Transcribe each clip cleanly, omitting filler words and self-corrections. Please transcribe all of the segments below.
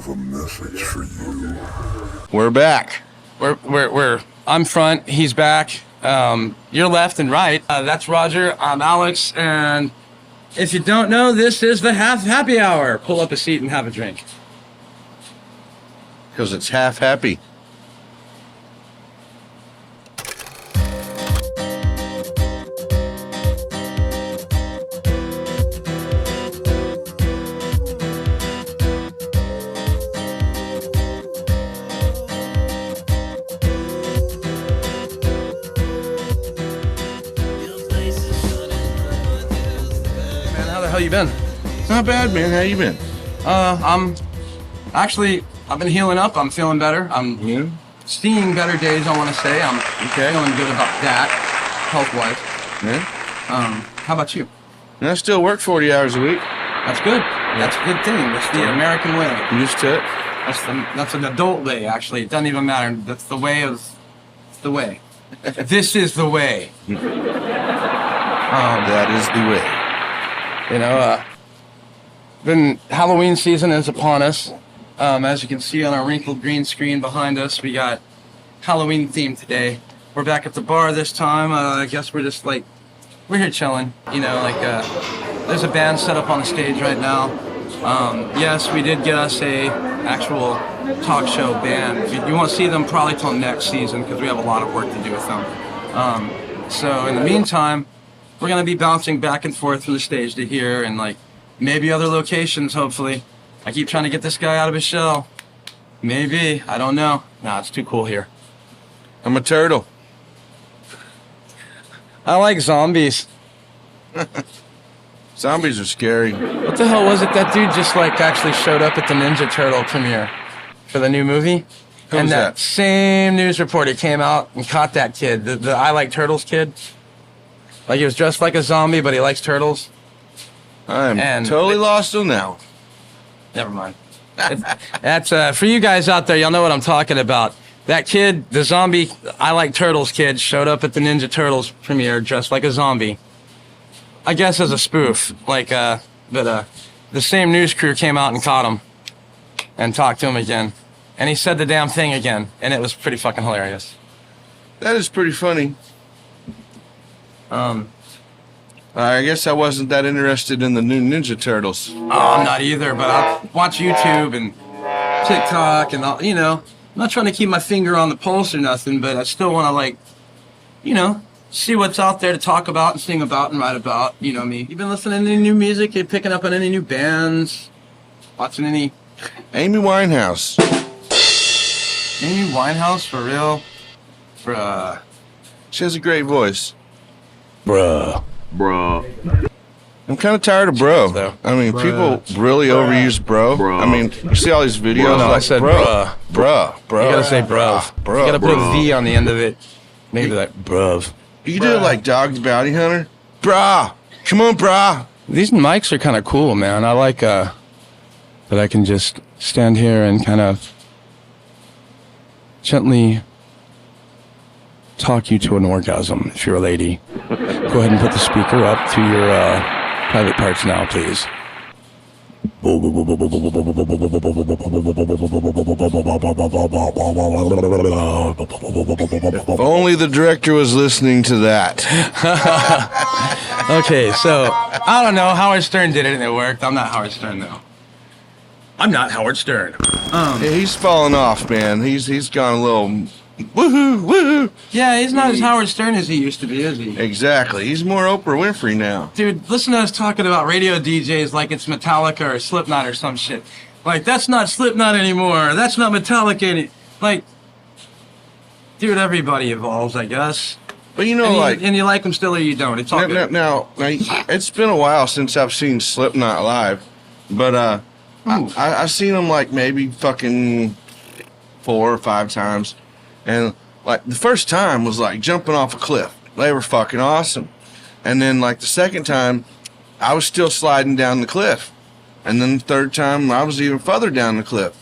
have a message for you. We're back. I'm front, he's back. You're left and right. That's Roger, I'm Alex, and if you don't know, this is the happy hour. Pull up a seat and have a drink. Because it's half happy. How you been? Not bad, man. How you been? I've been healing up. I'm feeling better. I'm seeing better days, I want to say. I'm feeling good about that, health-wise. Yeah. How about you? And I still work 40 hours a week. That's good. That's a good thing. That's the American way. I'm used to it. That's an adult way, actually. It doesn't even matter. That's the way of... It's the way. This is the way. That is the way. You know, Halloween season is upon us. As you can see on our wrinkled green screen behind us, we got Halloween theme today. We're back at the bar this time. I guess we're just like, we're here chilling. You know, like, there's a band set up on the stage right now. Yes, we did get us a actual talk show band. You won't see them probably till next season because we have a lot of work to do with them. So in the meantime, we're going to be bouncing back and forth from the stage to here and, like, maybe other locations, hopefully. I keep trying to get this guy out of his shell. Maybe. I don't know. Nah, it's too cool here. I'm a turtle. I like zombies. Zombies are scary. What the hell was it? That dude just, like, actually showed up at the Ninja Turtle premiere for the new movie. Who and was that that? same news reporter came out and caught that kid, the I Like Turtles kid. Like, he was dressed like a zombie, but he likes turtles. I'm totally lost on now. Never mind. That's for you guys out there, y'all know what I'm talking about. That kid, the zombie I Like Turtles kid, showed up at the Ninja Turtles premiere dressed like a zombie. I guess as a spoof. Like, but the same news crew came out and caught him and talked to him again. And he said the damn thing again, and it was pretty fucking hilarious. That is pretty funny. I guess I wasn't that interested in the new Ninja Turtles. Oh, I'm not either, but I watch YouTube and TikTok and all, you know. I'm not trying to keep my finger on the pulse or nothing, but I still want to, like, you know, see what's out there to talk about and sing about and write about. You know me. You been listening to any new music? You picking up on any new bands? Watching any? Amy Winehouse. Amy Winehouse, for real? Bruh. She has a great voice. Bruh. I'm kind of tired of bro. Though. I mean, people really overuse bro. I mean, you see all these videos No, like I said bro. You gotta say bruv. You gotta put a V on the end of it. Maybe like bruv. You do it like Dog the Bounty Hunter. Brah. Come on, brah. These mics are kind of cool, man. I like that I can just stand here and kind of gently talk you to an orgasm if you're a lady. Go ahead and put the speaker up to your private parts now, please. If only the director was listening to that. Okay, so, I don't know. Howard Stern did it and it worked. I'm not Howard Stern, though. I'm not Howard Stern. Yeah, he's fallen off, man. He's gone a little... Woohoo! Yeah, he's not as Howard Stern as he used to be, is he? Exactly. He's more Oprah Winfrey now. Dude, listen to us talking about radio DJs like it's Metallica or Slipknot or some shit. Like, that's not Slipknot anymore. That's not Metallica Like, dude, everybody evolves, I guess. But you know, and you like them still or you don't. It's all good. Now, it's been a while since I've seen Slipknot live, but I've seen them like maybe fucking 4 or 5 times. And, like, the first time was, like, jumping off a cliff. They were fucking awesome. And then, like, the second time, I was still sliding down the cliff. And then the third time, I was even further down the cliff.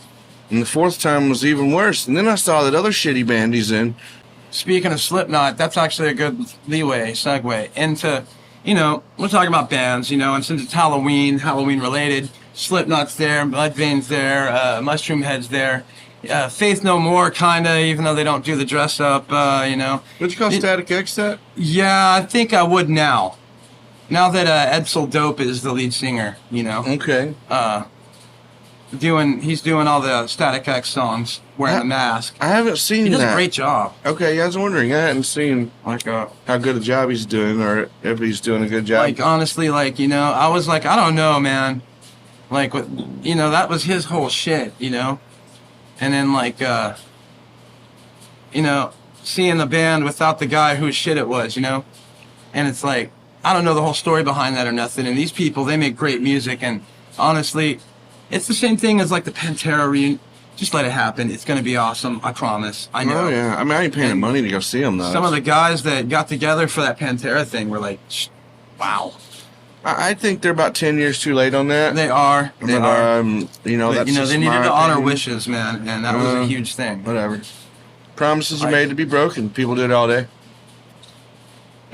And the fourth time was even worse. And then I saw that other shitty band he's in. Speaking of Slipknot, that's actually a good segue into, you know, we're talking about bands, you know, and since it's Halloween related, Slipknot's there, Mudvayne's there, Mushroom Head's there. Faith No More, kinda, even though they don't do the dress up, you know. Would you call Static X that? Yeah, I think I would now. Now that Edsel Dope is the lead singer, you know. Okay. He's doing all the Static X songs, wearing the mask. I haven't seen that. He does a great job. Okay, I was wondering. I hadn't seen Like, how good a job he's doing, or if he's doing a good job. like honestly, like, you know, I was like, I don't know, man. Like, you know, that was his whole shit, you know. And then, like, you know, seeing the band without the guy whose shit it was, you know? And it's like, I don't know the whole story behind that or nothing. And these people, they make great music. And honestly, it's the same thing as, like, the Pantera reunion. Just let it happen. It's going to be awesome. I promise. I know. Oh, yeah. I mean, I ain't paying money to go see them, though. Some of the guys that got together for that Pantera thing were like, wow. I think they're about 10 years too late on that. They are. They are. You know, that's you know, just they needed my to honor opinion. wishes, man. And that was a huge thing. Whatever. Promises are made to be broken. People do it all day.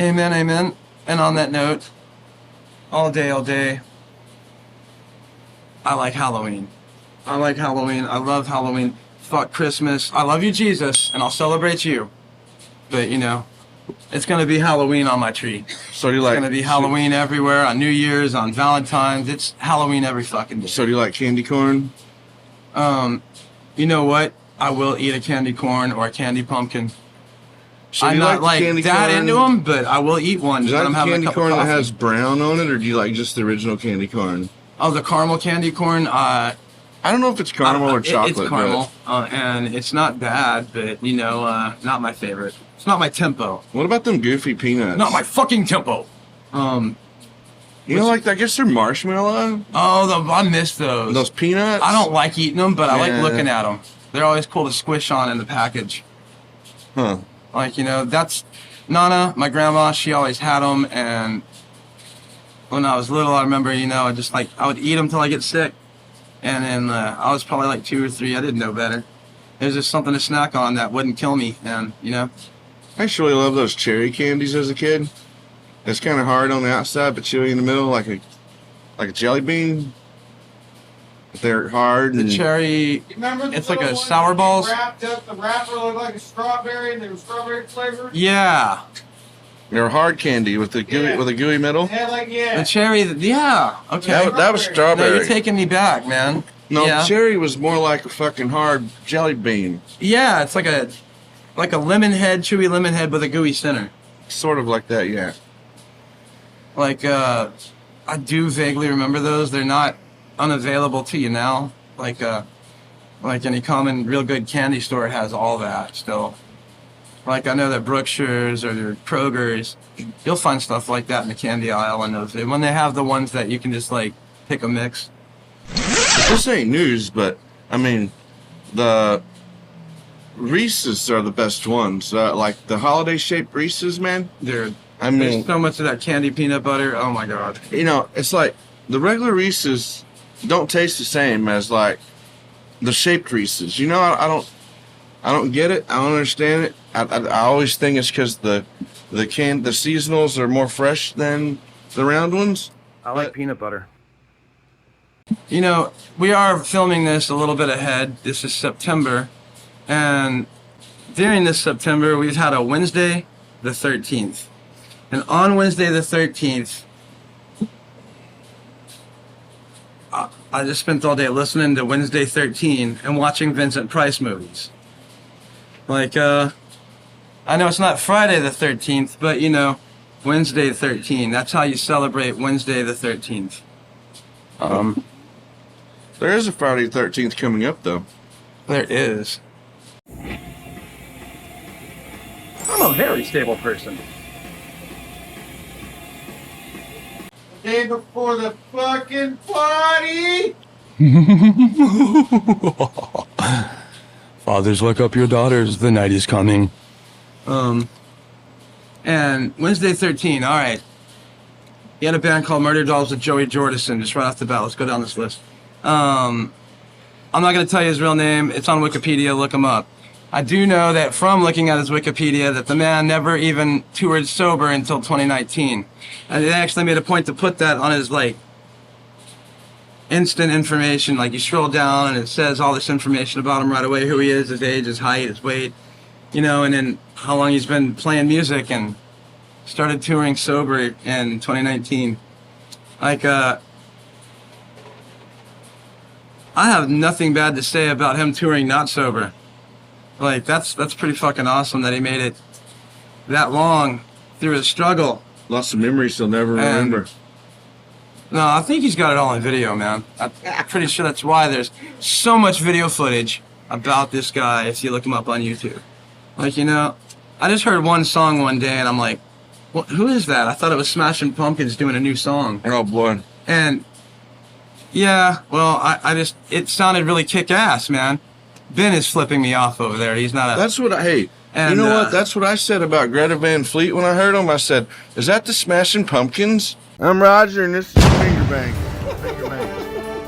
Amen, amen. And on that note, all day, I like Halloween. I like Halloween. I love Halloween. Fuck Christmas. I love you, Jesus, and I'll celebrate you. But, you know, it's going to be Halloween on my tree. So do you It's like? going to be Halloween everywhere, on New Year's, on Valentine's. It's Halloween every fucking day. So do you like candy corn? You know what? I will eat a candy corn or a candy pumpkin. So do I'm you not the like candy that corn? into them, but I will eat one. Is when that I'm the having a candy cup of corn that coffee. has brown on it, or do you like just the original candy corn? Oh, the caramel candy corn. I don't know if it's caramel or chocolate. It's caramel, and it's not bad, but you know, not my favorite. It's not my tempo. What about them goofy peanuts? Not my fucking tempo. You know, like I guess they're marshmallow. Oh, I miss those. Those peanuts. I don't like eating them, but I like Yeah. looking at them. They're always cool to squish on in the package. Huh. Like, you know, that's Nana, my grandma. She always had them, and when I was little, I remember, you know, I would eat them till I get sick. And then I was probably like 2 or 3. I didn't know better. It was just something to snack on that wouldn't kill me, and you know. I used to really love those cherry candies as a kid. It's kind of hard on the outside, but chewy in the middle, like a jelly bean. But they're hard. The And cherry, Remember the it's like little a one sour that balls. Wrapped up, the wrapper looked like a strawberry, and they were strawberry flavored. Yeah, they're hard candy with a gooey middle. It had like the cherry. Yeah, okay. That was No, strawberry. you're taking me back, man. No, yeah. cherry was more like a fucking hard jelly bean. Yeah, it's like a lemon head, chewy lemon head with a gooey center. Sort of like that, yeah. Like, I do vaguely remember those. They're not unavailable to you now. Like any common real good candy store has all that still. Like, I know that Brookshire's or Kroger's, you'll find stuff like that in the candy aisle and those. When they have the ones that you can just, like, pick a mix. This ain't news, but I mean, the Reese's are the best ones. Like the holiday-shaped Reese's, man. Dude, I mean, there's so much of that candy peanut butter. Oh, my God. you know, it's like the regular Reese's don't taste the same as like the shaped Reese's. You know, I don't get it. I don't understand it. I always think it's because the seasonals are more fresh than the round ones. I like peanut butter. You know, we are filming this a little bit ahead. This is September. And during this September, we've had a Wednesday the 13th. And on Wednesday the 13th, I just spent all day listening to Wednesday 13 and watching Vincent Price movies. Like, I know it's not Friday the 13th, but, you know, Wednesday 13. That's how you celebrate Wednesday the 13th. There is a Friday the 13th coming up, though. There is. I'm a very stable person. day before the fucking party. Fathers, wake up your daughters. The night is coming. And Wednesday 13. All right. He had a band called Murder Dolls with Joey Jordison. Just right off the bat, let's go down this list. I'm not going to tell you his real name. It's on Wikipedia. Look him up. I do know that from looking at his Wikipedia that the man never even toured sober until 2019. And they actually made a point to put that on his, like, instant information. Like you scroll down and it says all this information about him right away, who he is, his age, his height, his weight, you know, and then how long he's been playing music, and started touring sober in 2019. Like, I have nothing bad to say about him touring not sober. Like, that's pretty fucking awesome that he made it that long through his struggle. Lots of memories he'll never remember. No, I think he's got it all on video, man. I'm pretty sure that's why there's so much video footage about this guy if you look him up on YouTube. Like, you know, I just heard one song one day and I'm like, what, who is that? I thought it was Smashing Pumpkins doing a new song. Oh, boy. And, yeah, well, I just, it sounded really kick-ass, man. Ben is flipping me off over there. He's not a... That's what you know what? That's what I said about Greta Van Fleet when I heard him. I said, is that the Smashing Pumpkins? I'm Roger, and this is Finger Bang.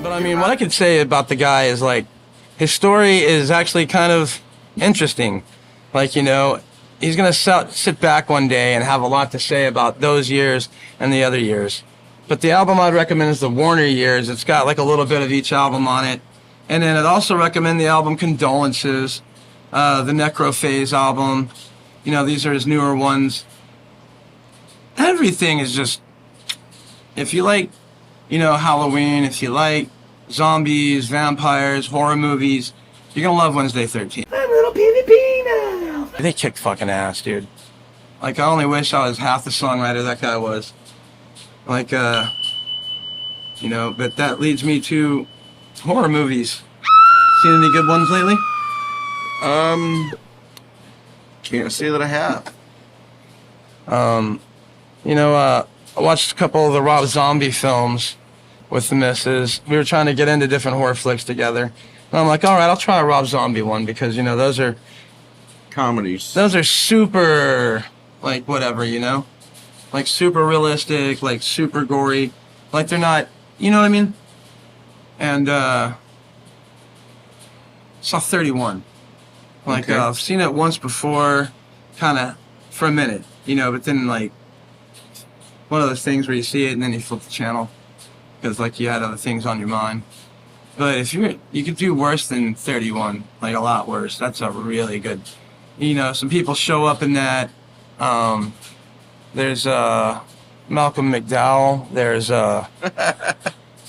But I mean, what I could say about the guy is, like, his story is actually kind of interesting. Like, you know, he's going to sit back one day and have a lot to say about those years and the other years. But the album I'd recommend is the Warner years. It's got, like, a little bit of each album on it. And then I'd also recommend the album Condolences, the Necrophase album. You know, these are his newer ones. Everything is just... If you like, you know, Halloween, if you like zombies, vampires, horror movies, you're gonna love Wednesday 13th. I'm a little PvP now. They kicked fucking ass, dude. Like, I only wish I was half the songwriter that guy was. Like, you know, but that leads me to horror movies. Seen any good ones lately? Can't say that I have. You know, I watched a couple of the Rob Zombie films with the missus. We were trying to get into different horror flicks together. And I'm like, all right, I'll try a Rob Zombie one because, you know, those are... Comedies. Those are super, like, whatever, you know? Like, super realistic, like, super gory. Like, they're not... You know what I mean? And, saw 31. Like, Okay. I've seen it once before, kind of, for a minute, you know, but then, like, one of those things where you see it and then you flip the channel because, like, you had other things on your mind. But if you could do worse than 31, like, a lot worse. That's a really good, you know, some people show up in that. There's, Malcolm McDowell. There's,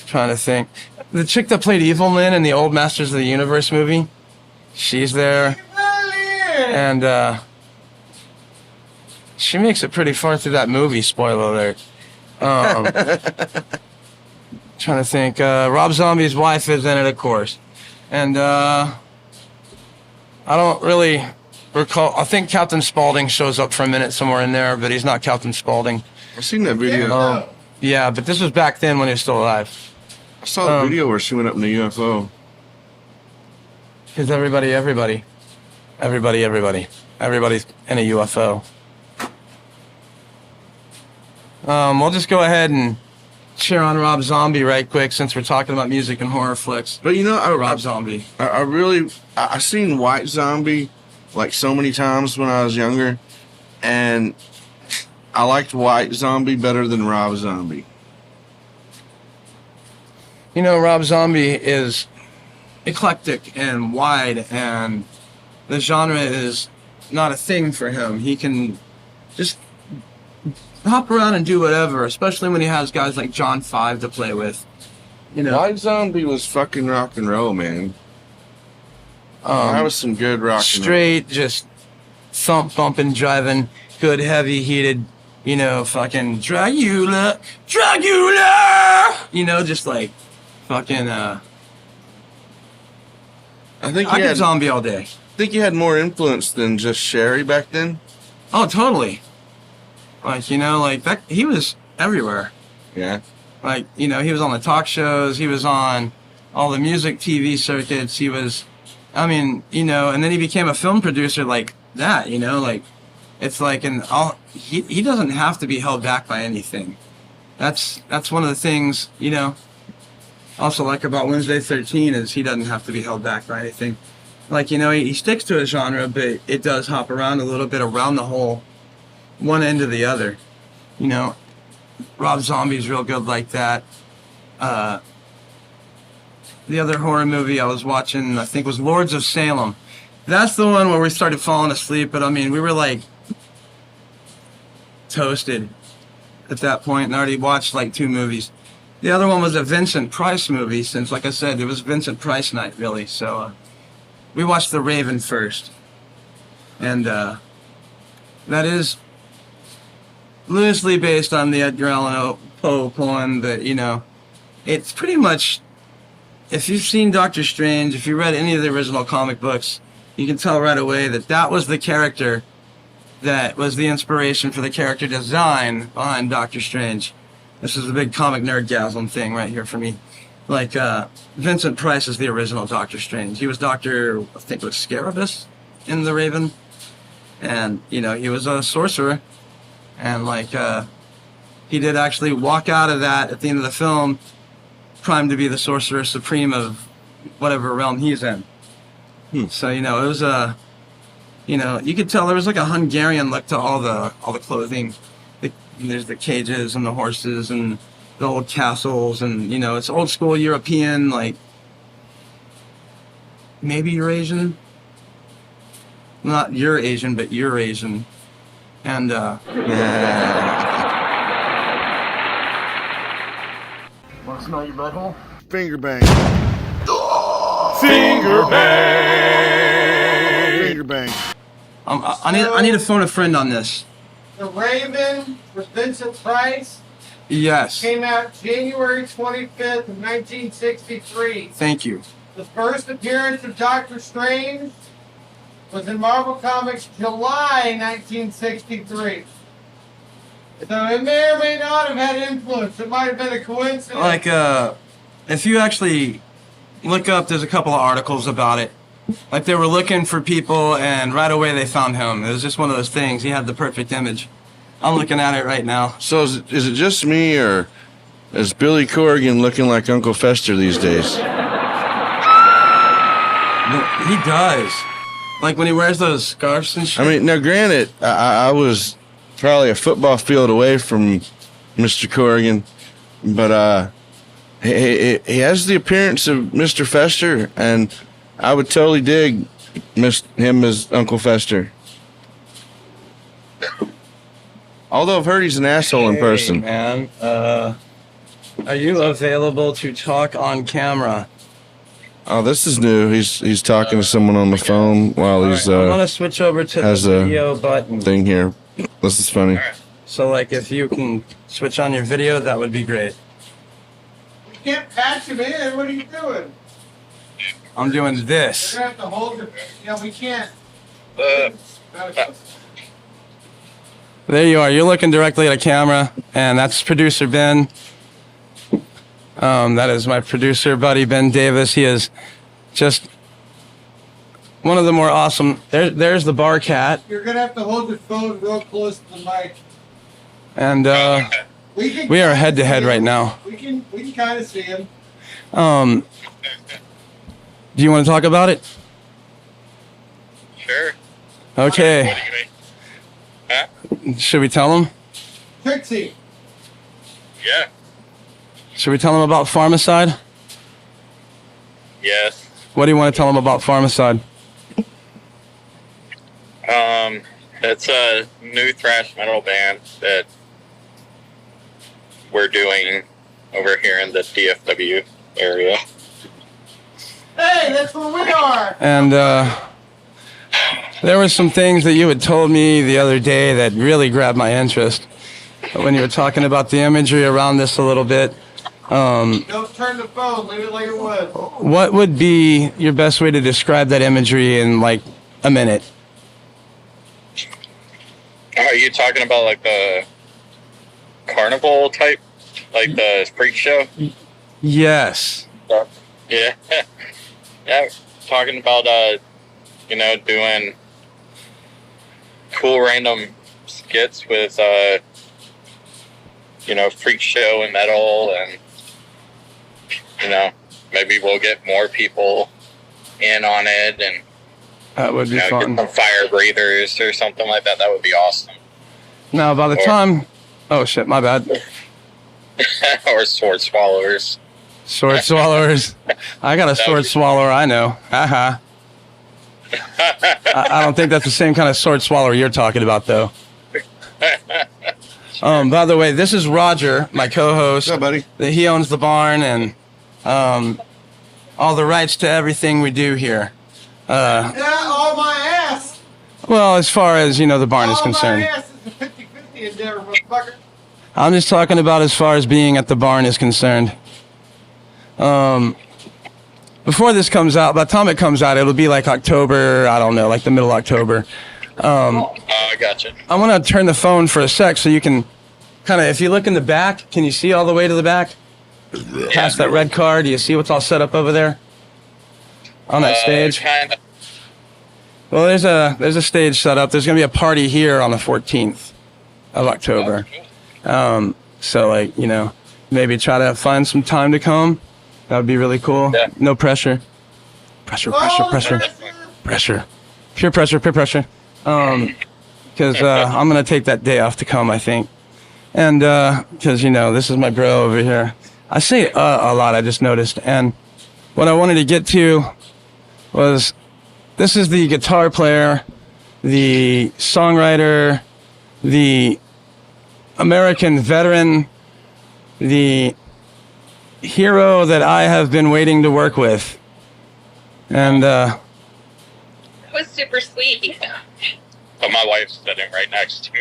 trying to think. The chick that played Evil Lynn in the old Masters of the Universe movie, she's there. And, she makes it pretty far through that movie, spoiler alert. Trying to think. Rob Zombie's wife is in it, of course. And I don't really recall. I think Captain Spaulding shows up for a minute somewhere in there, but he's not Captain Spaulding. I've seen that video. Yeah, but this was back then when he was still alive. I saw the video where she went up in the UFO. Because everybody's in a UFO. We'll just go ahead and cheer on Rob Zombie right quick since we're talking about music and horror flicks. But you know, Rob Zombie. I seen White Zombie like so many times when I was younger, and I liked White Zombie better than Rob Zombie. You know, Rob Zombie is eclectic and wide, and the genre is not a thing for him. He can just hop around and do whatever, especially when he has guys like John 5 to play with. You know, White Zombie was fucking rock and roll, man. That was some good rock and roll. Straight, just thump, bumping, driving, good, heavy, heated, you know, fucking Dracula! You know, just like fucking, I think I he get had Zombie all day. I think he had more influence than just Sherry back then. Oh, totally. Like, you know, like that, he was everywhere. Yeah. Like, you know, he was on the talk shows, he was on all the music TV circuits, he was, I mean, you know, and then he became a film producer like that, you know, like, it's like, he doesn't have to be held back by anything. That's one of the things, you know, also like about Wednesday 13 is he doesn't have to be held back by anything. Like, you know, he sticks to a genre, but it does hop around a little bit around the whole one end to the other. You know, Rob Zombie's real good like that. the other horror movie I was watching, I think, was Lords of Salem. That's the one where we started falling asleep, but I mean, we were like toasted at that point and already watched like 2 movies. The other one was a Vincent Price movie, since, like I said, it was Vincent Price night, really. So we watched The Raven first. And that is loosely based on the Edgar Allan Poe poem, but, you know, it's pretty much, if you've seen Doctor Strange, if you read any of the original comic books, you can tell right away that that was the character that was the inspiration for the character design behind Doctor Strange. This is a big comic nerdgasm thing right here for me. Like, Vincent Price is the original Doctor Strange. He was Dr. I think it was Scarabus in The Raven. And, you know, he was a sorcerer. And, like, he did actually walk out of that at the end of the film, primed to be the Sorcerer Supreme of whatever realm he's in. So, you know, it was a, you know, you could tell there was like a Hungarian look to all the clothing. There's the cages and the horses and the old castles, and, you know, it's old school European, like, maybe Eurasian. Not Eurasian, but Eurasian. And, Want to smell your butthole? Finger bang. Finger bang. Finger bang. I need to phone a friend on this. The Raven with Vincent Price Yes. came out January 25th of 1963. Thank you. The first appearance of Doctor Strange was in Marvel Comics July 1963. So it may or may not have had influence. It might have been a coincidence. Like, if you actually look up, there's a couple of articles about it. Like, they were looking for people, and right away they found him. It was just one of those things. He had the perfect image. I'm looking at it right now. So is it just me, or is Billy Corrigan looking like Uncle Fester these days? He does. Like, when he wears those scarves and shit. I mean, now granted, I was probably a football field away from Mr. Corrigan, but he has the appearance of Mr. Fester, and I would totally dig him as Uncle Fester. Although I've heard he's an asshole in person. Man, are you available to talk on camera? Oh, this is new. He's talking to someone on the phone while he's I'm gonna switch over to the has a video button. thing here. This is funny. So, like, if you can switch on your video, that would be great. You can't patch him in. What are you doing? I'm doing this. You're going to have to hold it. Yeah, we can't. There you are. You're looking directly at a camera, and that's producer Ben. That is my producer buddy, Ben Davis. He is just one of the more awesome. There's the bar cat, You're going to have to hold your phone real close to the mic. and we are head to head right now. We can kind of see him. Do you want to talk about it? Sure. Okay. What do you mean? Huh? Should we tell him? Trixie. Yeah. Should we tell him about Pharmacide? Yes. What do you want to tell him about Pharmacide? It's a new thrash metal band that we're doing over here in the DFW area. Hey, that's where we are. And there were some things that you had told me the other day that really grabbed my interest when you were talking about the imagery around this a little bit. Don't turn the phone. Leave it like it was. What would be your best way to describe that imagery in, like, a minute? Are you talking about like the carnival type, like the freak show? Yes. Yeah. Yeah. Talking about doing cool random skits with freak show and metal, and maybe we'll get more people in on it, and That would be get fun. some fire breathers or something like that. That would be awesome. Now, by the time... Oh, shit, my bad. Or sword swallowers. Sword swallowers. I got a sword swallower, I know. Haha. I don't think that's the same kind of sword swallower you're talking about, though. By the way, this is Roger, my co-host. What's up, buddy? He owns the barn and all the rights to everything we do here. Yeah, all my ass. Well, as far as, you know, the barn is All concerned. my ass is a 50-50 endeavor, motherfucker. I'm just talking about as far as being at the barn is concerned. Before this comes out, by the time it comes out, it'll be like October, I don't know, like the middle of October. I gotcha. I want to turn the phone for a sec so you can kind of, if you look in the back, can you see all the way to the back? Past that red car, do you see what's all set up over there? On that stage? Kind of. Well, there's a stage set up. There's going to be a party here on the 14th of October. So, like, you know, maybe try to find some time to come. That would be really cool. Yeah. No pressure. Pressure. Pressure. Pure pressure. Because I'm going to take that day off to come, I think. And because, you know, this is my bro over here. I say a lot, I just noticed. And what I wanted to get to was, this is the guitar player, the songwriter, the American veteran, the hero that I have been waiting to work with. And That was super sweet. But my wife's sitting right next to me.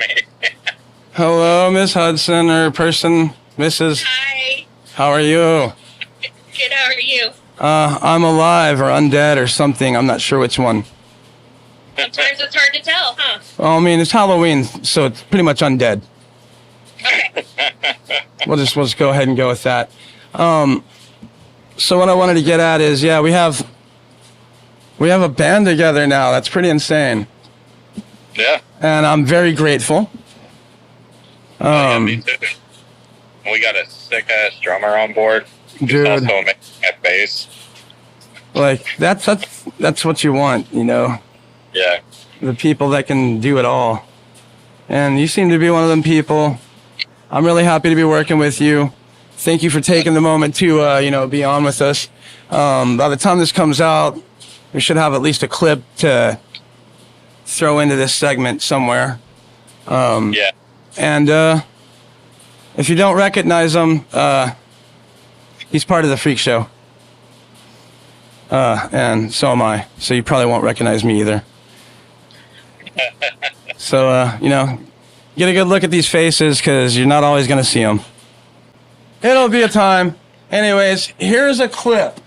hello, Miss Hudson, or person, Mrs. Hi. How are you? Good, how are you? I'm alive or undead or something. I'm not sure which one. Sometimes it's hard to tell, huh? Well, I mean, it's Halloween, so it's pretty much undead. Okay. We'll just go ahead and go with that. So what I wanted to get at is, yeah, we have a band together now. That's pretty insane. Yeah. And I'm very grateful. Yeah, me too. We got a sick ass drummer on board. He's Dude. also making at bass. Like that's what you want, you know, Yeah. the people that can do it all. And you seem to be one of them people. I'm really happy to be working with you. Thank you for taking the moment to, you know, be on with us. By the time this comes out, we should have at least a clip to throw into this segment somewhere. Yeah. And if you don't recognize him, he's part of the Freak Show. And so am I. So you probably won't recognize me either. So, you know, get a good look at these faces because you're not always going to see them. It'll be a time. Anyways, here's a clip.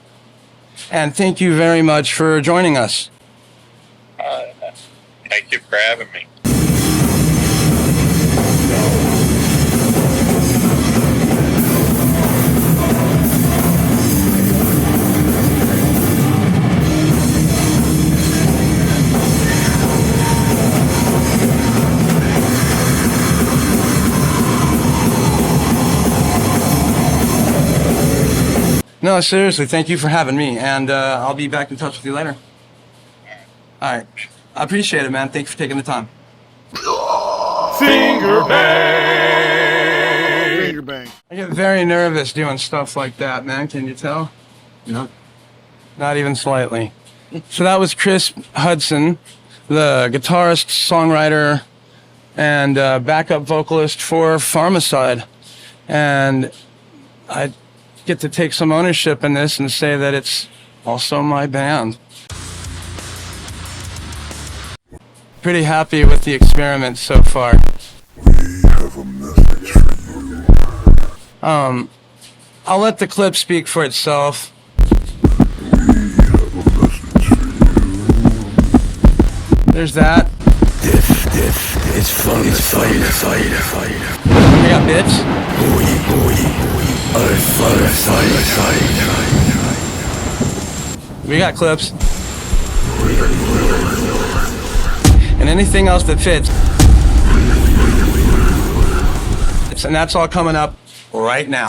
And thank you very much for joining us. Thank you for having me. No, seriously, thank you for having me. And I'll be back in touch with you later. All right. I appreciate it, man. Thanks for taking the time. Finger bang. I get very nervous doing stuff like that, man. Can you tell? No. Not even slightly. So that was Chris Hudson, the guitarist, songwriter, and backup vocalist for Pharmacide. And I get to take some ownership in this and say that it's also my band. Pretty happy with the experiment so far. We have a message for you. I'll let the clip speak for itself. We have a message for you. There's that. It's fun. It's fire. We got bits. We got clips. And anything else that fits. And that's all coming up right now.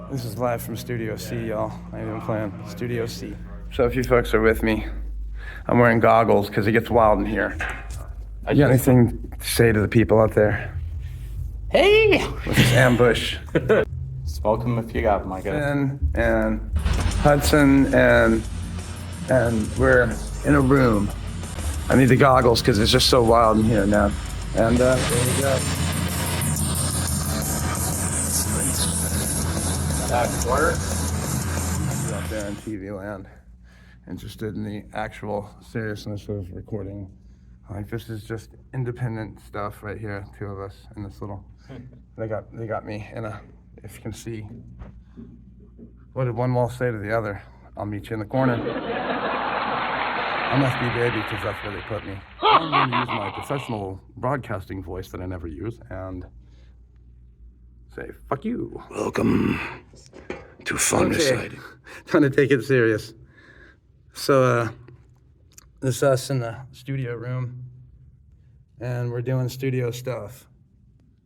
This is live from Studio C, y'all. I ain't even playing. Studio C. So if you folks are with me, I'm wearing goggles because it gets wild in here. You got anything to say to the people out there? Hey! With this ambush. Smoke them if you got them, I guess. And Hudson and we're in a room. I need the goggles because it's just so wild in here now. And there we go. Out there in TV land, interested in the actual seriousness of recording. Like, this is just independent stuff right here. Two of us in this little. They got me in a. If you can see. What did one wall say to the other? I'll meet you in the corner. I must be baby because that's where they put me. I'm going to use my professional broadcasting voice that I never use and say, fuck you. Welcome to Fungicide. Trying to take it serious. So, this is us in the studio room, and we're doing studio stuff,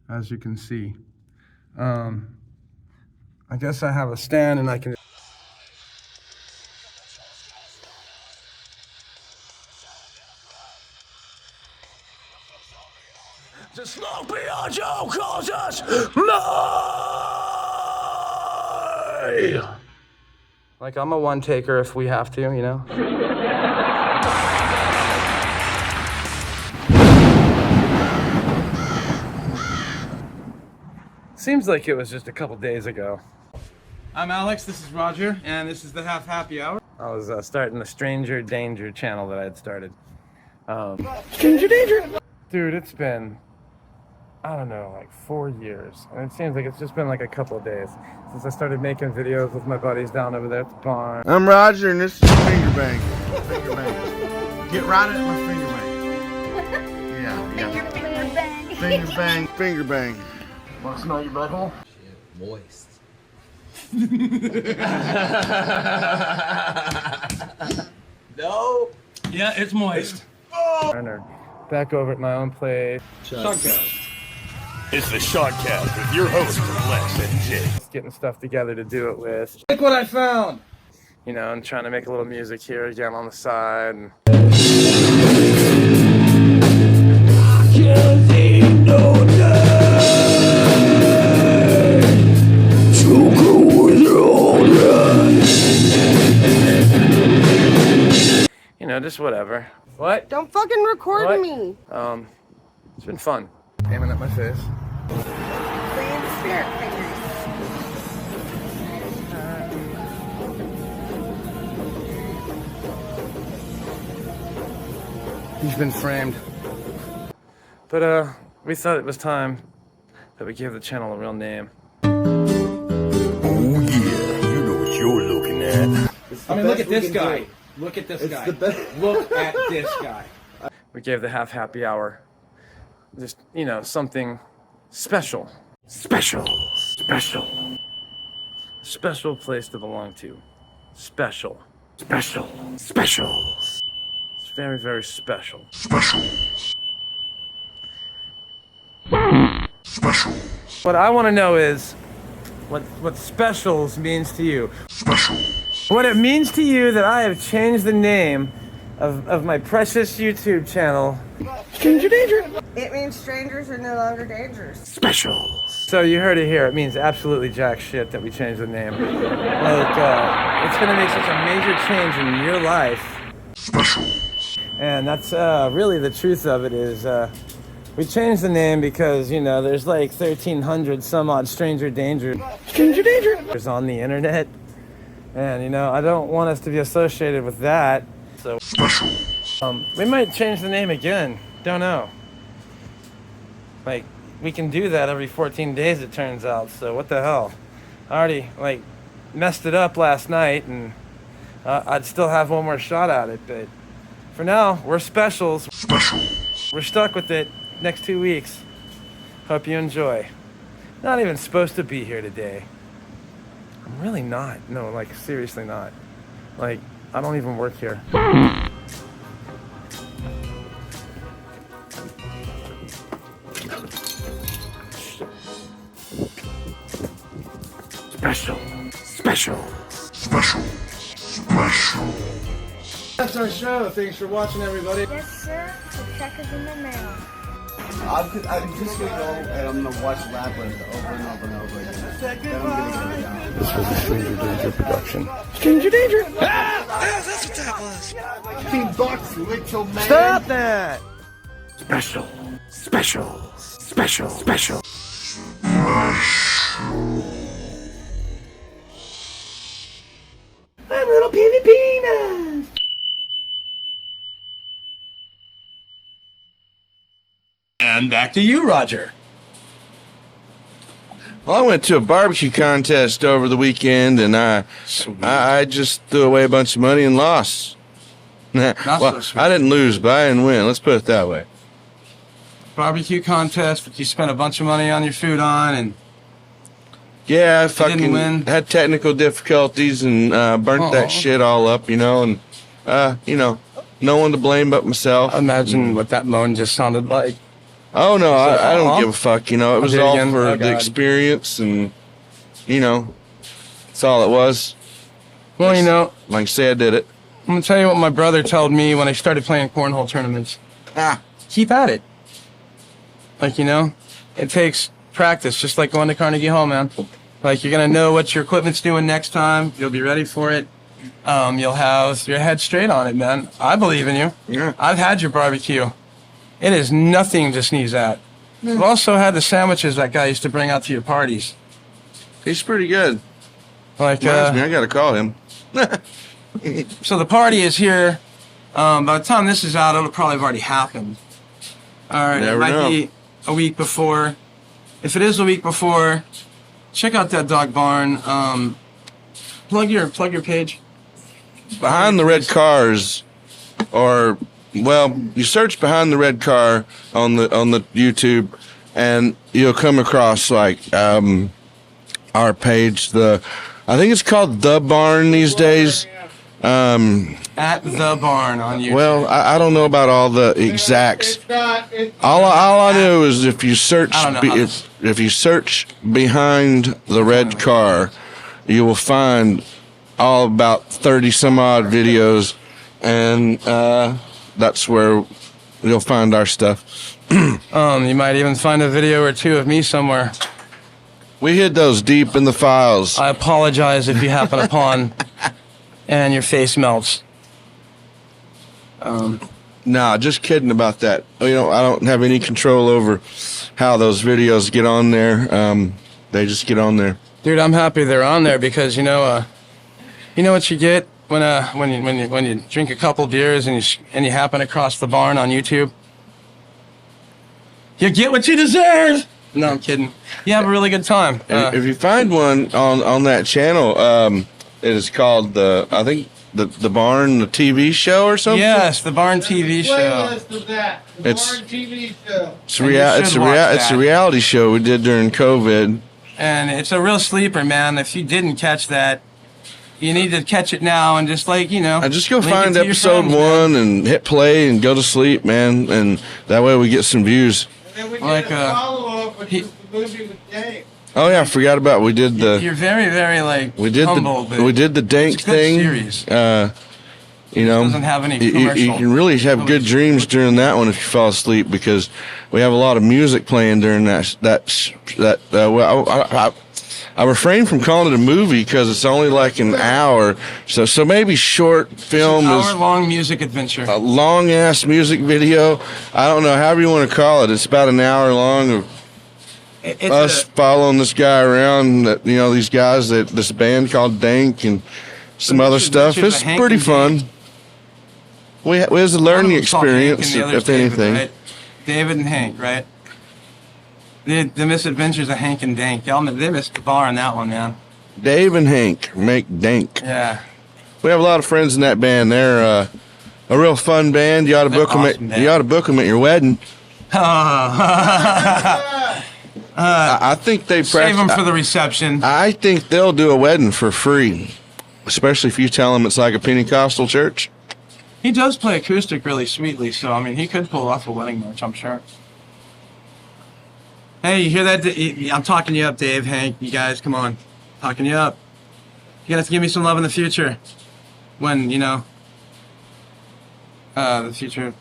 as you can see. I guess I have a stand and I can. The smoke beyond Joe calls us my. Like, I'm a one taker if we have to, you know? Seems like it was just a couple days ago. I'm Alex, this is Roger, and this is the Half Happy Hour. I was starting the Stranger Danger channel that I had started. Stranger Danger! Dude, it's been, I don't know, like 4 years. And it seems like it's just been like a couple of days since I started making videos with my buddies down over there at the barn. I'm Roger, and this is Finger Bang. Finger Bang. Get right at my finger bang. Yeah. Finger bang. Finger bang. Finger bang. Want to smell your butthole? Moist. No. Yeah, it's moist. Oh. Back over at my own place. Shotcast. It's the Shotcast with your host, Lex and Jay. Getting stuff together to do it with. Look what I found! You know, and trying to make a little music here again on the side. And... You know, just whatever. What? Don't fucking record What? me. It's been fun. Aiming at my face. Clean spirit fingers. He's been framed. But we thought it was time that we gave the channel a real name. Oh yeah, you know what you're looking at. I mean, look at this guy. Look at this guy. Look at this guy. We gave the Half Happy Hour just, you know, something special. Special place to belong to. Special. It's very, very special. What I want to know is what specials means to you. What it means to you that I have changed the name of my precious YouTube channel. Stranger Danger. It means strangers are no longer dangerous. So you heard it here. It means absolutely jack shit that we changed the name. Like, it's gonna make such a major change in your life. And that's really the truth of it is, we changed the name because, you know, there's like 1,300 some odd Stranger Danger on the internet. And, you know, I don't want us to be associated with that. So, we might change the name again. Don't know. Like, we can do that every 14 days, it turns out. So what the hell? I already, like, messed it up last night, and I'd still have one more shot at it. But for now, we're specials. We're stuck with it next 2 weeks. Hope you enjoy. Not even supposed to be here today. I'm really not. No, like, seriously not. Like, I don't even work here. Special. That's our show. Thanks for watching, everybody. Yes, sir. The check is in the mail. I'm just gonna go and I'm gonna watch Labyrinth over and over and over again. Then I'm gonna get it down. This was a Stranger Danger production. Stranger Danger! That's what that was. $15, little man. Stop that! Special. I'm little Pilipinas! And back to you, Roger. Well, I went to a barbecue contest over the weekend, and I just threw away a bunch of money and lost. So Well, sweet. I didn't lose, but I didn't win. Let's put it that way. Barbecue contest, but you spent a bunch of money on your food on, and Yeah, I didn't fucking win? had technical difficulties and burnt Aw. that shit all up, and no one to blame but myself. imagine what that moan just sounded like. Oh no, I don't Aw. give a fuck. It was do it all again. for Oh, the God. experience, and that's all it was. Well, Like I say, I did it. I'm gonna tell you what my brother told me when I started playing cornhole tournaments. Keep at it. Like, it takes practice, just like going to Carnegie Hall, man. Like, you're gonna know what your equipment's doing next time. You'll be ready for it. You'll have your head straight on it, man. I believe in you. Yeah. I've had your barbecue. It is nothing to sneeze at. I've also had the sandwiches that guy used to bring out to your parties. He's pretty good. Like, Reminds me, I gotta call him. so the party is here. By the time this is out, it'll probably have already happened. All right, Never it might know. be a week before. If it is a week before, check out that dog barn. Plug your page. Behind the red cars, you search behind the red car on the YouTube, and you'll come across our page. I think it's called The Barn these days. At the barn on YouTube. Well, I don't know about all the exacts. It's not. All I know is if you search I don't know how this- if you search behind the red car, you will find all about 30 some odd videos, and that's where you'll find our stuff. You might even find a video or two of me somewhere. We hid those deep in the files. I apologize if you happen upon and your face melts. Nah, just kidding about that. I don't have any control over how those videos get on there. They just get on there. Dude, I'm happy they're on there because you know what you get when you drink a couple beers and you happen across the barn on YouTube. You get what you deserve. No, I'm kidding. You have a really good time. If you find one on that channel, it is called the Barn, the TV show or something. Yes, the Barn TV show. Playlist of that. The It's- Barn TV show. It's And you should watch it's a that. reality show we did during COVID. And it's a real sleeper, man. If you didn't catch that, you need to catch it now and just I just go link it find to your episode friends, man. 1 and hit play and go to sleep, man. And that way we get some views. And then we did Like, a follow-up, which was the movie with Dave. Oh yeah, I forgot about we did the You're very, very humble. but we did the dank it's a good thing. series. Doesn't have any you commercial. can really have good dreams during that one if you fall asleep, because we have a lot of music playing during I refrain from calling it a movie because it's only like an hour. So maybe short film is Hour-long music adventure. a long ass music video. I don't know, however you want to call it. It's about an hour long of It's us following this guy around. These guys this band called Dank and some other stuff. Adventures It's of Hank pretty and fun. Dave. It was a learning One of them's called Hank and experience, the other's if David, anything. right? David and Hank, right? The misadventures of Hank and Dank. Y'all, they missed the bar on that one, man. Dave and Hank make dank. Yeah. We have a lot of friends in that band. They're a real fun band. You ought to They're book them. awesome band. You ought to book them at your wedding. I think they Save them for the reception. I think they'll do a wedding for free, especially if you tell them it's like a Pentecostal church. He does play acoustic really sweetly, so I mean, he could pull off a wedding march, I'm sure. Hey, you hear that? I'm talking you up, Dave, Hank. You guys, come on. Talking you up. You're gonna have to give me some love in the future. When, you know, the future.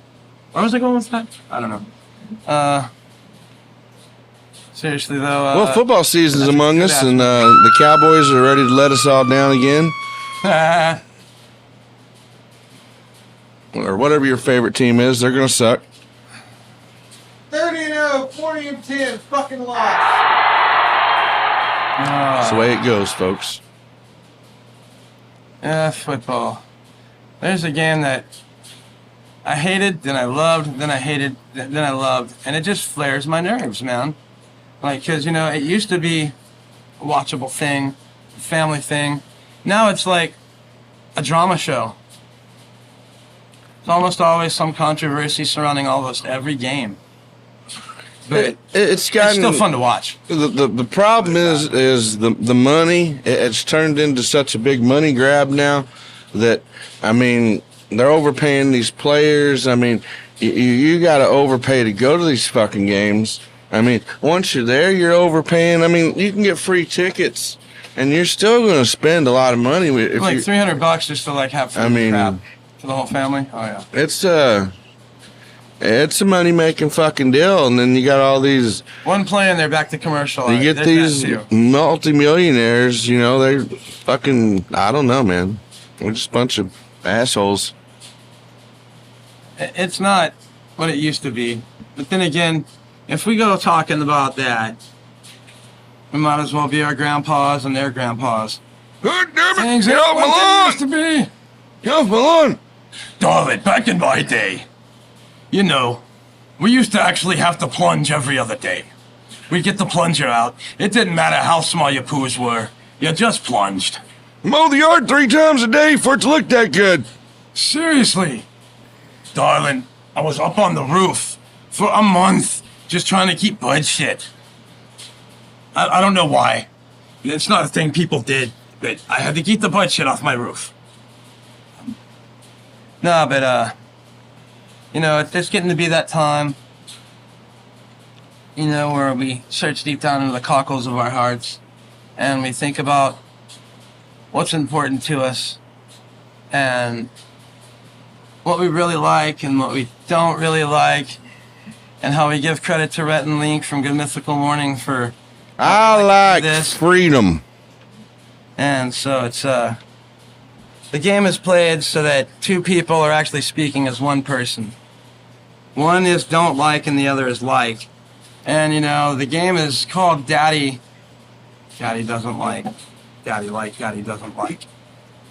Where was I going with that? I don't know. Seriously though. Well, football season's among us, and the Cowboys are ready to let us all down again. Or whatever your favorite team is, they're gonna suck. 30-0, 40-10, fucking lost. That's the way it goes, folks. Football. There's a game that I hated, then I loved, then I hated, then I loved, and it just flares my nerves, man. Like, cause you know, it used to be a watchable thing, a family thing. Now it's like a drama show. It's almost always some controversy surrounding almost every game. But It's gotten, it's still fun to watch. The problem is the money. It's turned into such a big money grab now that, I mean, they're overpaying these players. I mean, you got to overpay to go to these fucking games. I mean, once you're there, you're overpaying. I mean, you can get free tickets, and you're still going to spend a lot of money. If Like you, $300 just to like have food I mean, crap for the whole family. Oh yeah. It's a money making fucking deal, and then you got all these. One play and they're back to commercial. You get There's these that too. multimillionaires. You know, they're fucking. I don't know, man. We're just a bunch of assholes. It's not what it used to be. But then again, if we go talking about that, we might as well be our grandpas and their grandpas. God damn it! Things Get ain't off my what they lawn! used to be. Get off my lawn! Darling, back in my day, you know, we used to actually have to plunge every other day. We'd get the plunger out. It didn't matter how small your poos were. You just plunged. Mow the yard 3 times a day for it to look that good. Seriously. Darling, I was up on the roof for a month just trying to keep bud shit. I don't know why. It's not a thing people did, but I had to keep the bud shit off my roof. No, but, you know, it's getting to be that time, you know, where we search deep down into the cockles of our hearts and we think about what's important to us and what we really like and what we don't really like and how we give credit to Rhett and Link from Good Mythical Morning for I like this. freedom. And so it's, the game is played so that 2 people are actually speaking as one person. One is don't like and the other is like. And, you know, the game is called Daddy. Daddy doesn't like. Daddy like, Daddy doesn't like.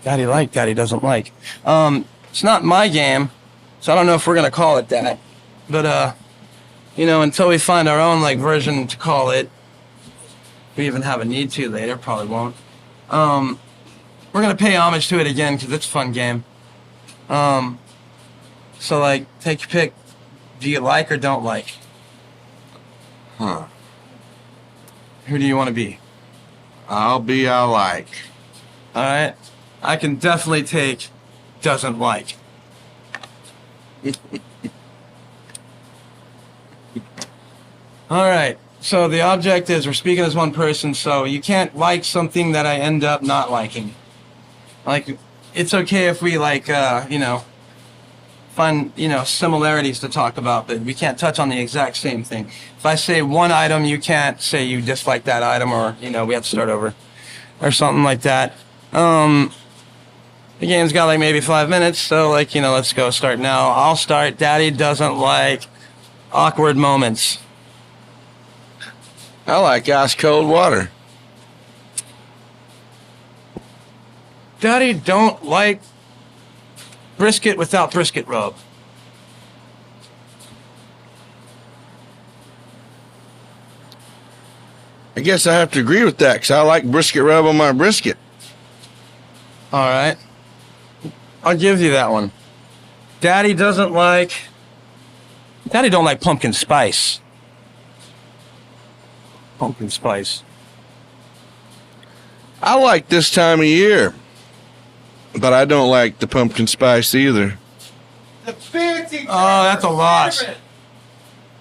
Daddy like, Daddy doesn't like. It's not my game, so I don't know if we're going to call it that. But, you know, until we find our own, like, version to call it, we even have a need to later, probably won't. We're gonna pay homage to it again because it's a fun game. So like, take your pick. Do you like or don't like? Huh. Who do you want to be? I like. All right. I can definitely take doesn't like. All right. So the object is we're speaking as one person, so you can't like something that I end up not liking. Like, it's okay if we like, you know, find, you know, similarities to talk about, but we can't touch on the exact same thing. If I say one item, you can't say you dislike that item, or, you know, we have to start over, or something like that. The game's got like maybe 5 minutes, so like, you know, let's go start now. I'll start. Daddy doesn't like awkward moments. I like ice cold water. Daddy don't like brisket without brisket rub. I guess I have to agree with that because I like brisket rub on my brisket. All right. I'll give you that one. Daddy don't like pumpkin spice. Pumpkin spice. I like this time of year, but I don't like the pumpkin spice either. The fancy. Oh, that's a loss.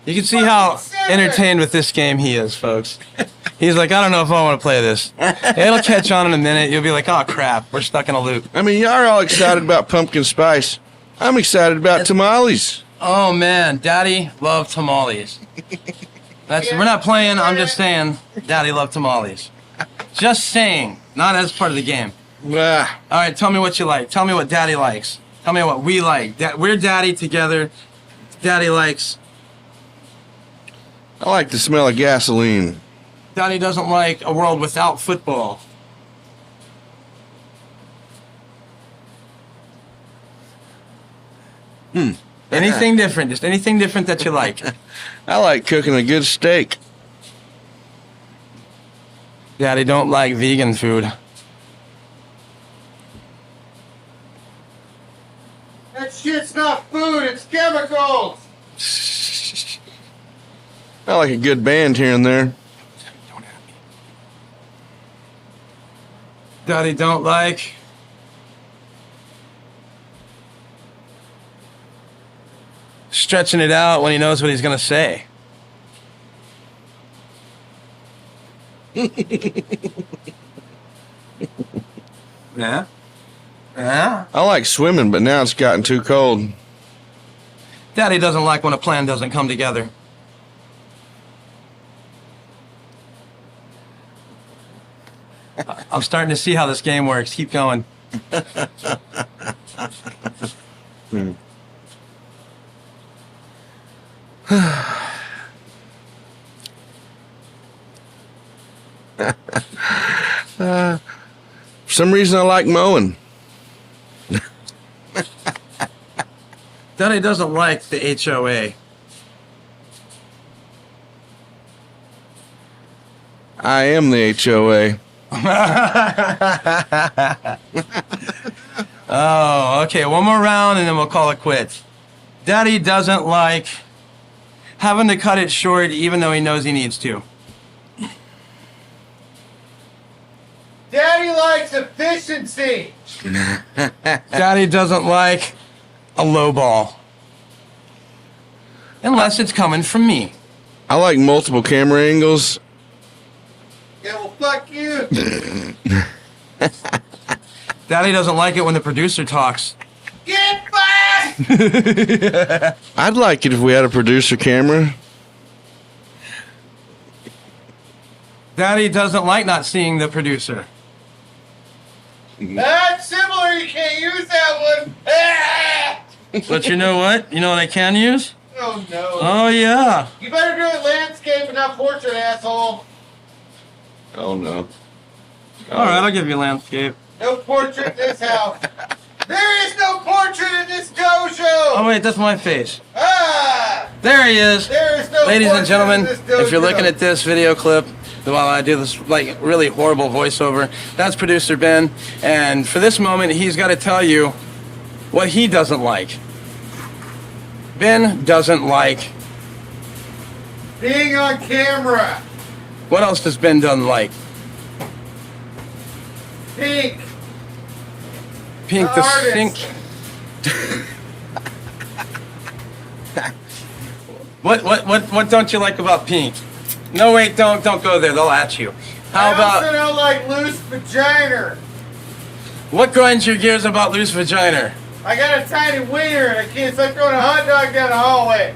You can see how entertained with this game he is, folks. He's like, I don't know if I want to play this. It'll catch on in a minute. You'll be like, oh, crap. We're stuck in a loop. I mean, y'all are all excited about pumpkin spice. I'm excited about tamales. Oh, man. Daddy loved tamales. We're not playing. I'm just saying Daddy loved tamales. Just saying. Not as part of the game. Ah, All right, tell me what you like. Tell me what Daddy likes. Tell me what we like. We're Daddy together. Daddy likes. I like the smell of gasoline. Daddy doesn't like a world without football. Anything different? Just anything different that you like. I like cooking a good steak. Daddy don't like vegan food. That shit's not food, it's chemicals. I like a good band here and there. Daddy don't like. Stretching it out when he knows what he's gonna say. Yeah? Yeah? I like swimming, but now it's gotten too cold. Daddy doesn't like when a plan doesn't come together. I'm starting to see how this game works. Keep going. For some reason, I like mowing. Daddy doesn't like the HOA. I am the HOA. Oh, okay. One more round and then we'll call it quits. Daddy doesn't like having to cut it short even though he knows he needs to. Daddy likes efficiency. Daddy doesn't like a low ball. Unless it's coming from me. I like multiple camera angles. Yeah, well, fuck you. Daddy doesn't like it when the producer talks. Get back! I'd like it if we had a producer camera. Daddy doesn't like not seeing the producer. That's similar, you can't use that one. Ah! But you know what? You know what I can use? Oh, no. Oh, yeah. You better do it landscape and not portrait, asshole. Oh no. All right, I'll give you landscape. No portrait in this house. There is no portrait in this dojo. Oh, wait, that's my face. Ah! There he is. There is no Ladies and portrait gentlemen, in this dojo. if you're looking at this video clip while I do this like really horrible voiceover, that's producer Ben. And for this moment, he's got to tell you what he doesn't like. Ben doesn't like. Being on camera. What else does Ben doesn't like? Pink. Pink The the artist. sink. What don't you like about Pink? No, wait, don't go there. They'll at you. How I also about don't like loose vagina. what grinds your gears about loose vagina? I got a tiny wiener and I can't start throwing a hot dog down the hallway.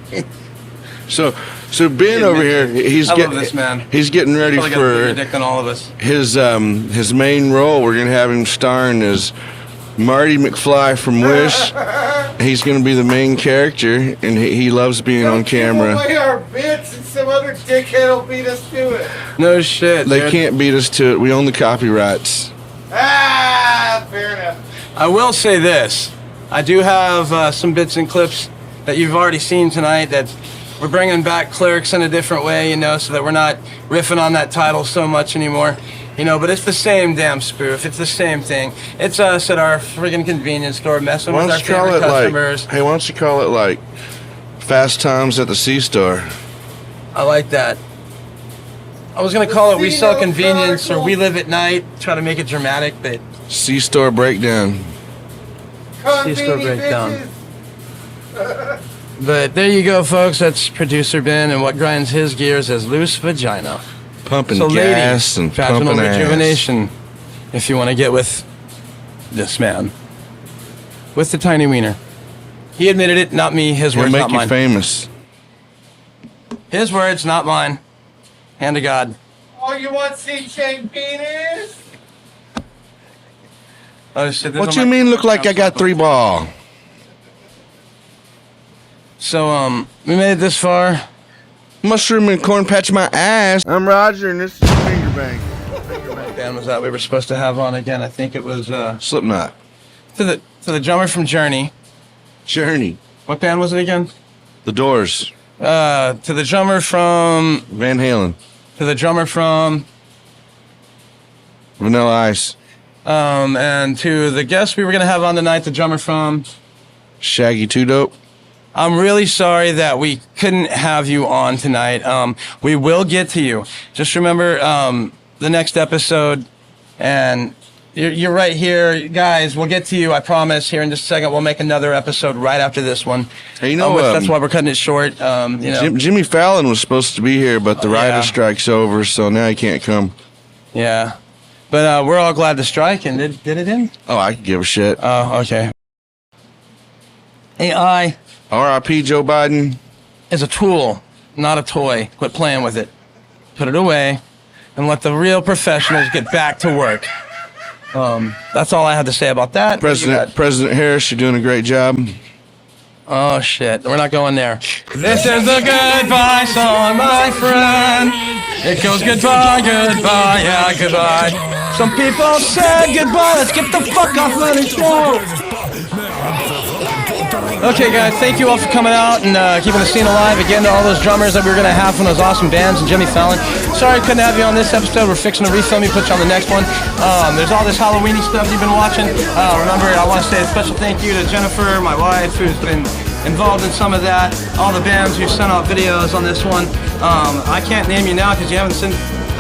So Ben over here, he's I love getting this man. he's getting ready Probably got a bigger for dick than all of us. his main role. We're gonna have him starring as Marty McFly from Wish. He's gonna be the main character, and he loves being on Don't give camera. away our bits and some other dickhead will beat us to it. No shit. They dude. can't beat us to it. We own the copyrights. Ah, fair enough. I will say this. I do have some bits and clips that you've already seen tonight that We're bringing back Clerks in a different way, you know, so that we're not riffing on that title so much anymore. You know, but it's the same damn spoof. It's the same thing. It's us at our friggin' convenience store messing with our favorite customers. Hey, why don't you call it like Fast Times at the C-Store? I like that. I was gonna call it We Sell Convenience or We Live at Night. Try to make it dramatic, but C-Store Breakdown. C-Store Breakdown. But there you go, folks. That's producer Ben, and what grinds his gears is loose vagina. Pumping So gas ladies, and vaginal pumping ass. rejuvenation. If you want to get with this man, with the tiny wiener. He admitted it, not me. His He'll words, make not you mine. famous. His words, not mine. Hand to God. Oh, you want to see Shane penis? Oh shit! What you mean? Look like I got 3 ball? So we made it this far. Mushroom and corn patch my ass. I'm Roger, and this is Finger Bang. What band was that we were supposed to have on again? I think it was Slipknot. to the drummer from Journey. Journey. What band was it again? The Doors. To the drummer from Van Halen. Vanilla Ice. And to the guest we were gonna have on tonight, the drummer from. Shaggy 2 Dope. I'm really sorry that we couldn't have you on tonight. We will get to you. Just remember the next episode, and you're right here, guys. We'll get to you. I promise. Here in just a second, we'll make another episode right after this one. Hey, you know that's why we're cutting it short. You know. Jimmy Fallon was supposed to be here, but the writer strike's over, so now he can't come. Yeah, but we're all glad the strike ended. Did it end? Oh, I could give a shit. Oh, okay. AI R.I.P. Joe Biden. is a tool, not a toy. Quit playing with it. Put it away, and let the real professionals get back to work. That's all I had to say about that. President Harris, you're doing a great job. Oh shit, we're not going there. This is the goodbye song, my friend. It goes goodbye, goodbye, yeah, goodbye. Some people said goodbye. Let's get the fuck off of the show. Okay, guys, thank you all for coming out and keeping the scene alive. Again, to all those drummers that we were going to have from those awesome bands and Jimmy Fallon. Sorry I couldn't have you on this episode. We're fixing to refilm you, put you on the next one. There's all this Halloweeny stuff you've been watching. Remember, I want to say a special thank you to Jennifer, my wife, who's been involved in some of that. All the bands who sent out videos on this one. I can't name you now because I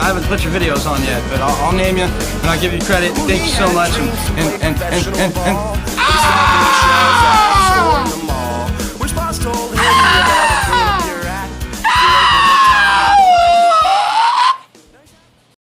haven't put your videos on yet, but I'll name you and I'll give you credit. Thank you so much. And